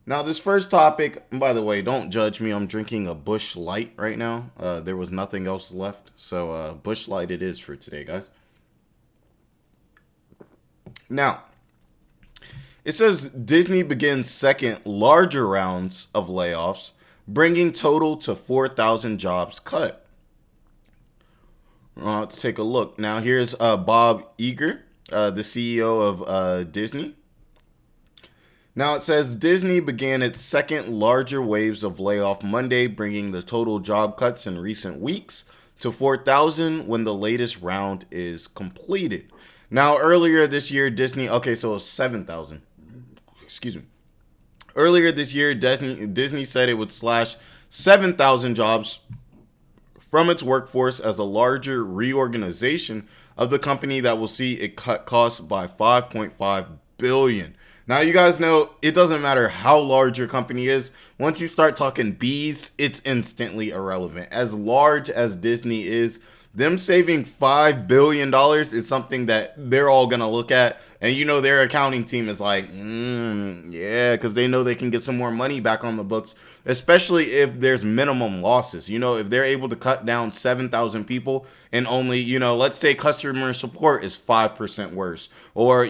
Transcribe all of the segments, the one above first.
Now, this first topic, and by the way, don't judge me. I'm drinking a Bush Light right now. There was nothing else left, so Bush Light it is for today, guys. Now, it says Disney begins second larger rounds of layoffs, bringing total to 4,000 jobs cut. Let's take a look. Now, here's Bob Iger, the CEO of Disney. Now it says Disney began its second larger waves of layoff Monday, bringing the total job cuts in recent weeks to 4,000 when the latest round is completed. Now earlier this year, Disney, okay, so it's 7,000. Excuse me. Earlier this year, Disney said it would slash 7,000 jobs from its workforce as a larger reorganization of the company that will see it cut costs by 5.5 billion. Now you guys know it doesn't matter how large your company is. Once you start talking B's, it's instantly irrelevant. As large as Disney is, them saving $5 billion is something that they're all going to look at. And you know their accounting team is like, yeah, because they know they can get some more money back on the books, especially if there's minimum losses. You know, if they're able to cut down 7,000 people and only, let's say customer support is 5% worse, or,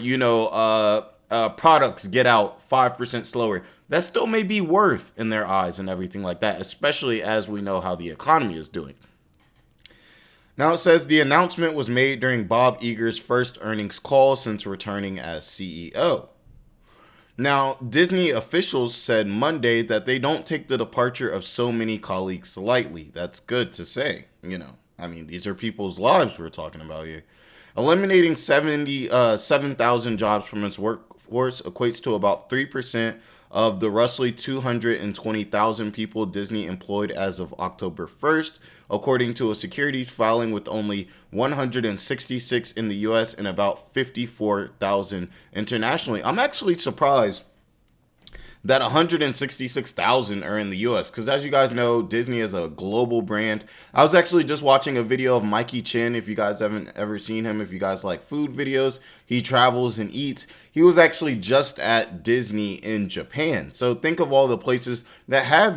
products get out 5% slower. That still may be worth in their eyes and everything like that, especially as we know how the economy is doing. Now it says the announcement was made during Bob Iger's first earnings call since returning as CEO. Now, Disney officials said Monday that they don't take the departure of so many colleagues lightly. That's good to say, these are people's lives we're talking about here. Eliminating 7,000 jobs from its workforce equates to about 3% of the roughly 220,000 people Disney employed as of October 1st, according to a securities filing with only 166 in the US and about 54,000 internationally. I'm actually surprised that 166,000 are in the US because, as you guys know, Disney is a global brand. I was actually just watching a video of Mikey Chin. If you guys haven't ever seen him, if you guys like food videos, he travels and eats. He was actually just at Disney in Japan. So think of all the places that have,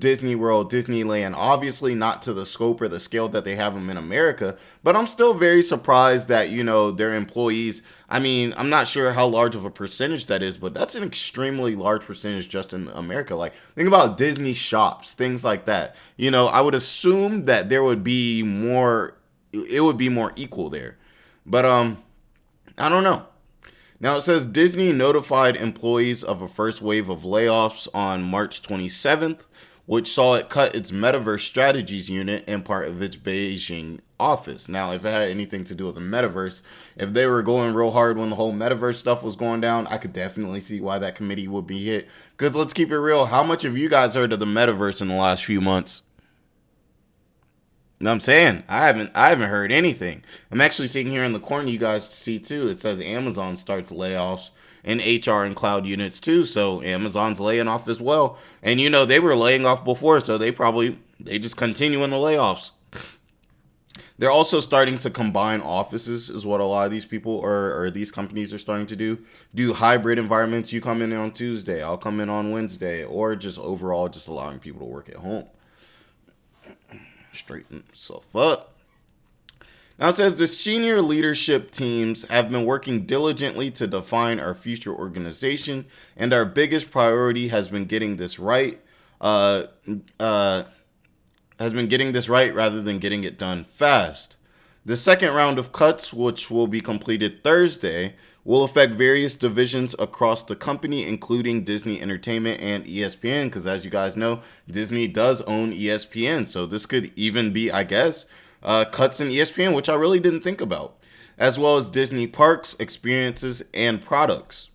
Disney World, Disneyland, obviously not to the scope or the scale that they have them in America, but I'm still very surprised that, their employees, I'm not sure how large of a percentage that is, but that's an extremely large percentage just in America. Like, think about Disney shops, things like that. I would assume that there would be more, it would be more equal there. But, I don't know. Now it says Disney notified employees of a first wave of layoffs on March 27th, which saw it cut its metaverse strategies unit and part of its Beijing office. Now, if it had anything to do with the metaverse, if they were going real hard when the whole metaverse stuff was going down, I could definitely see why that committee would be hit. Because let's keep it real, how much have you guys heard of the metaverse in the last few months? No, I'm saying I haven't heard anything. I'm actually sitting here in the corner. You guys see too. It says Amazon starts layoffs in HR and cloud units too. So Amazon's laying off as well. And they were laying off before, so they just continue in the layoffs. They're also starting to combine offices, is what a lot of these people or these companies are starting to do. Do hybrid environments. You come in on Tuesday, I'll come in on Wednesday, or just overall just allowing people to work at home. Straighten myself up. Now it says the senior leadership teams have been working diligently to define our future organization, and our biggest priority has been getting this right. Rather than getting it done fast. The second round of cuts, which will be completed Thursday, will affect various divisions across the company, including Disney Entertainment and ESPN, because as you guys know, Disney does own ESPN. So this could even be, I guess, cuts in ESPN, which I really didn't think about, as well as Disney parks, experiences, and products.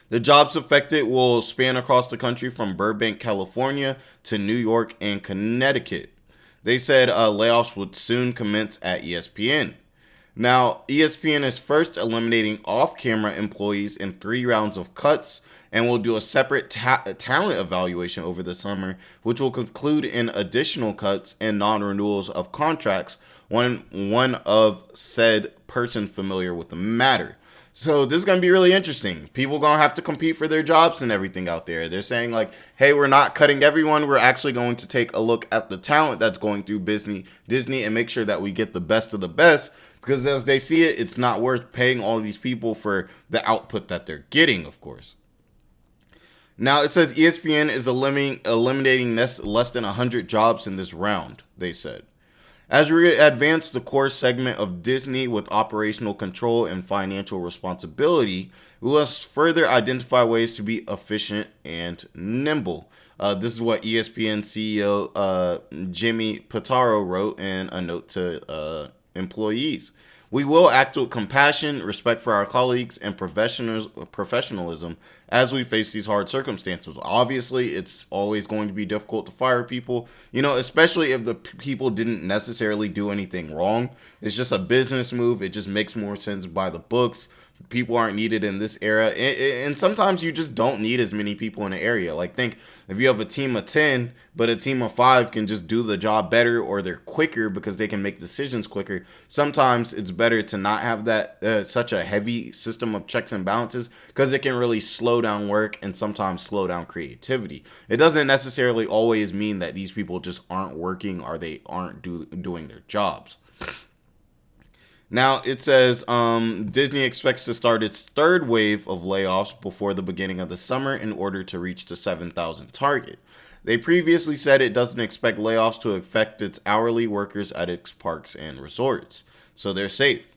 The jobs affected will span across the country from Burbank, California to New York and Connecticut. They said layoffs would soon commence at ESPN. Now, ESPN is first eliminating off-camera employees in 3 rounds of cuts and will do a separate talent evaluation over the summer, which will conclude in additional cuts and non-renewals of contracts when one of said person familiar with the matter. So this is going to be really interesting. People going to have to compete for their jobs and everything out there. They're saying like, hey, we're not cutting everyone. We're actually going to take a look at the talent that's going through Disney and make sure that we get the best of the best, because as they see it, it's not worth paying all these people for the output that they're getting, of course. Now it says ESPN is eliminating less than 100 jobs in this round, they said. As we advance the core segment of Disney with operational control and financial responsibility, we must further identify ways to be efficient and nimble. This is what ESPN CEO Jimmy Pitaro wrote in a note to employees. We will act with compassion, respect for our colleagues, and professionalism as we face these hard circumstances. Obviously, it's always going to be difficult to fire people, especially if the people didn't necessarily do anything wrong. It's just a business move. It just makes more sense by the books. People aren't needed in this era, and sometimes you just don't need as many people in an area. Like, think if you have a team of 10 but a team of 5 can just do the job better, or they're quicker because they can make decisions quicker. Sometimes it's better to not have that such a heavy system of checks and balances, because it can really slow down work and sometimes slow down creativity. It doesn't necessarily always mean that these people just aren't working or they aren't doing their jobs. Now, it says Disney expects to start its third wave of layoffs before the beginning of the summer in order to reach the 7,000 target. They previously said it doesn't expect layoffs to affect its hourly workers at its parks and resorts, so they're safe.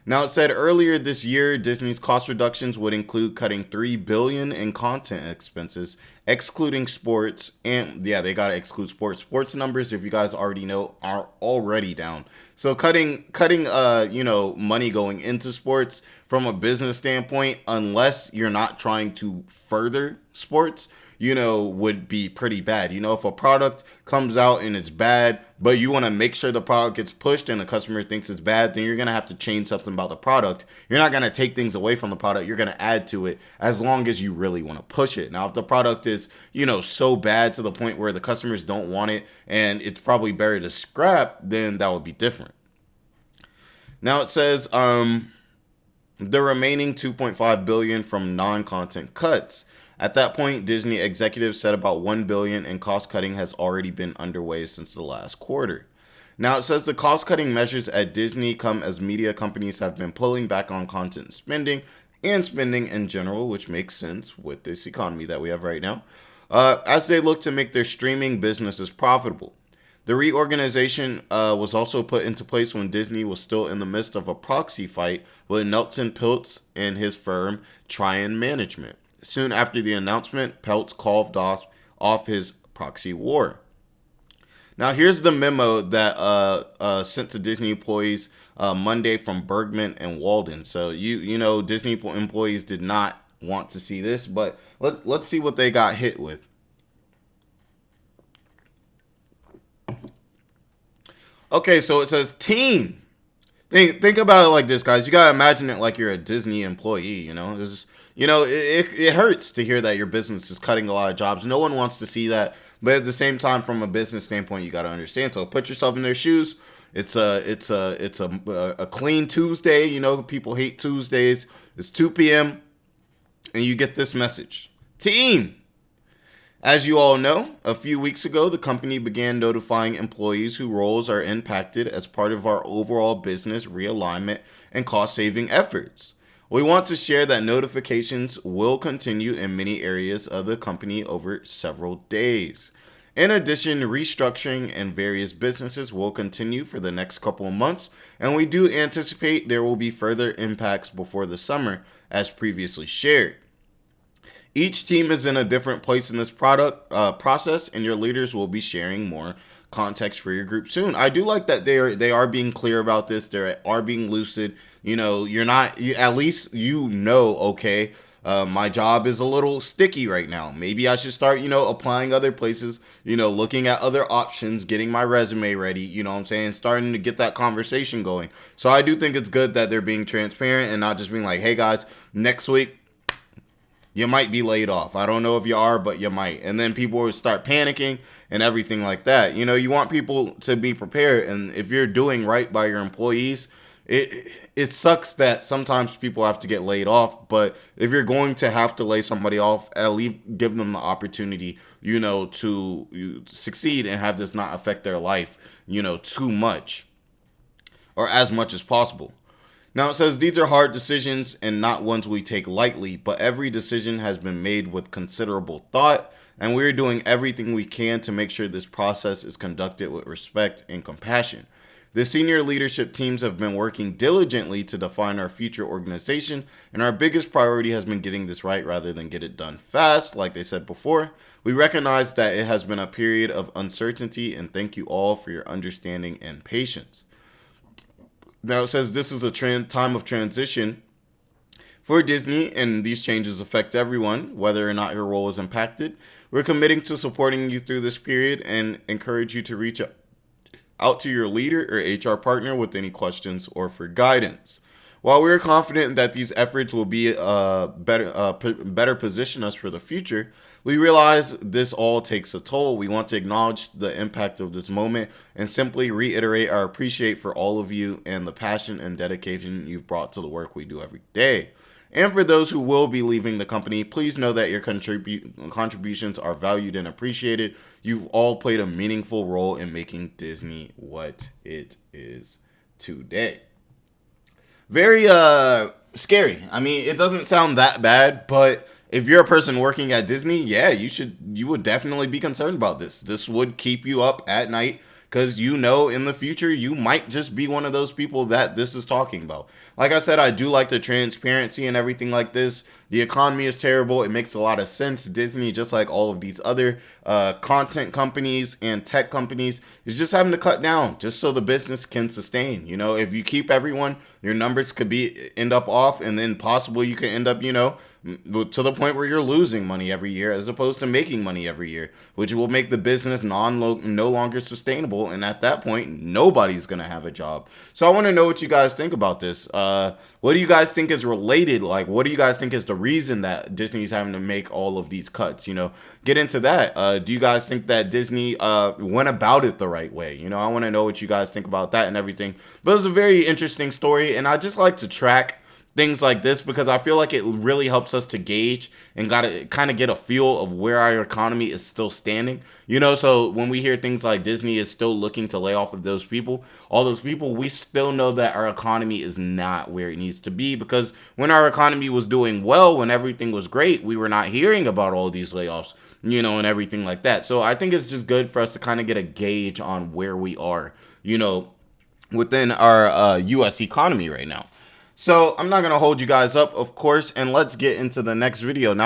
Now, it said earlier this year, Disney's cost reductions would include cutting $3 billion in content expenses, excluding sports. And yeah, they got to exclude sports. Sports numbers, if you guys already know, are already down. So cutting money going into sports from a business standpoint, unless you're not trying to further sports, would be pretty bad. If a product comes out and it's bad, but you want to make sure the product gets pushed and the customer thinks it's bad, then you're going to have to change something about the product. You're not going to take things away from the product. You're going to add to it, as long as you really want to push it. Now, if the product is, so bad to the point where the customers don't want it and it's probably better to scrap, then that would be different. Now it says the remaining $2.5 billion from non-content cuts. At that point, Disney executives said about $1 billion in cost cutting has already been underway since the last quarter. Now, it says the cost cutting measures at Disney come as media companies have been pulling back on content spending and spending in general, which makes sense with this economy that we have right now, as they look to make their streaming businesses profitable. The reorganization was also put into place when Disney was still in the midst of a proxy fight with Nelson Peltz and his firm, Trian Management. Soon after the announcement, Peltz called off his proxy war. Now, here's the memo that sent to Disney employees Monday from Bergman and Walden. So, Disney employees did not want to see this, but let's see what they got hit with. Okay, so it says team. Think about it like this, guys. You gotta imagine it like you're a Disney employee. It hurts to hear that your business is cutting a lot of jobs. No one wants to see that, but at the same time, from a business standpoint, you gotta understand. So put yourself in their shoes. It's a clean Tuesday. People hate Tuesdays. It's 2 p.m. and you get this message. Team. As you all know, a few weeks ago, the company began notifying employees whose roles are impacted as part of our overall business realignment and cost-saving efforts. We want to share that notifications will continue in many areas of the company over several days. In addition, restructuring in various businesses will continue for the next couple of months, and we do anticipate there will be further impacts before the summer, as previously shared. Each team is in a different place in this process, and your leaders will be sharing more context for your group soon. I do like that they are being clear about this. They are being lucid. You're not, at least okay, my job is a little sticky right now. Maybe I should start, applying other places, looking at other options, getting my resume ready, starting to get that conversation going. So I do think it's good that they're being transparent and not just being like, hey guys, next week, you might be laid off. I don't know if you are, but you might. And then people will start panicking and everything like that. You want people to be prepared. And if you're doing right by your employees, it sucks that sometimes people have to get laid off, but if you're going to have to lay somebody off, at least give them the opportunity, to succeed and have this not affect their life, too much or as much as possible. Now it says these are hard decisions and not ones we take lightly, but every decision has been made with considerable thought, and we're doing everything we can to make sure this process is conducted with respect and compassion. The senior leadership teams have been working diligently to define our future organization, and our biggest priority has been getting this right rather than get it done fast, like they said before. We recognize that it has been a period of uncertainty, and thank you all for your understanding and patience. Now it says this is a time of transition for Disney, and these changes affect everyone, whether or not your role is impacted. We're committing to supporting you through this period and encourage you to reach out to your leader or HR partner with any questions or for guidance. While we're confident that these efforts will be better position us for the future, we realize this all takes a toll. We want to acknowledge the impact of this moment and simply reiterate our appreciation for all of you and the passion and dedication you've brought to the work we do every day. And for those who will be leaving the company, please know that your contributions are valued and appreciated. You've all played a meaningful role in making Disney what it is today. Very scary. I mean, it doesn't sound that bad, but if you're a person working at Disney, yeah, you would definitely be concerned about this. This would keep you up at night because in the future you might just be one of those people that this is talking about. Like I said, I do like the transparency and everything like this. The economy is terrible. It makes a lot of sense. Disney, just like all of these other content companies and tech companies, is just having to cut down just so the business can sustain. If you keep everyone, your numbers could end up off, and then possibly you could end up, to the point where you're losing money every year as opposed to making money every year, which will make the business no longer sustainable. And at that point, nobody's going to have a job. So I want to know what you guys think about this. What do you guys think is related? Like, what do you guys think is the reason that Disney's having to make all of these cuts? Get into that. Do you guys think that Disney went about it the right way? I want to know what you guys think about that and everything. But it's a very interesting story, and I just like to track things like this because I feel like it really helps us to gauge and kind of get a feel of where our economy is still standing. So when we hear things like Disney is still looking to lay off of all those people, we still know that our economy is not where it needs to be, because when our economy was doing well, when everything was great, we were not hearing about all these layoffs, and everything like that. So I think it's just good for us to kind of get a gauge on where we are, within our U.S. economy right now. So I'm not going to hold you guys up, of course, and let's get into the next video now.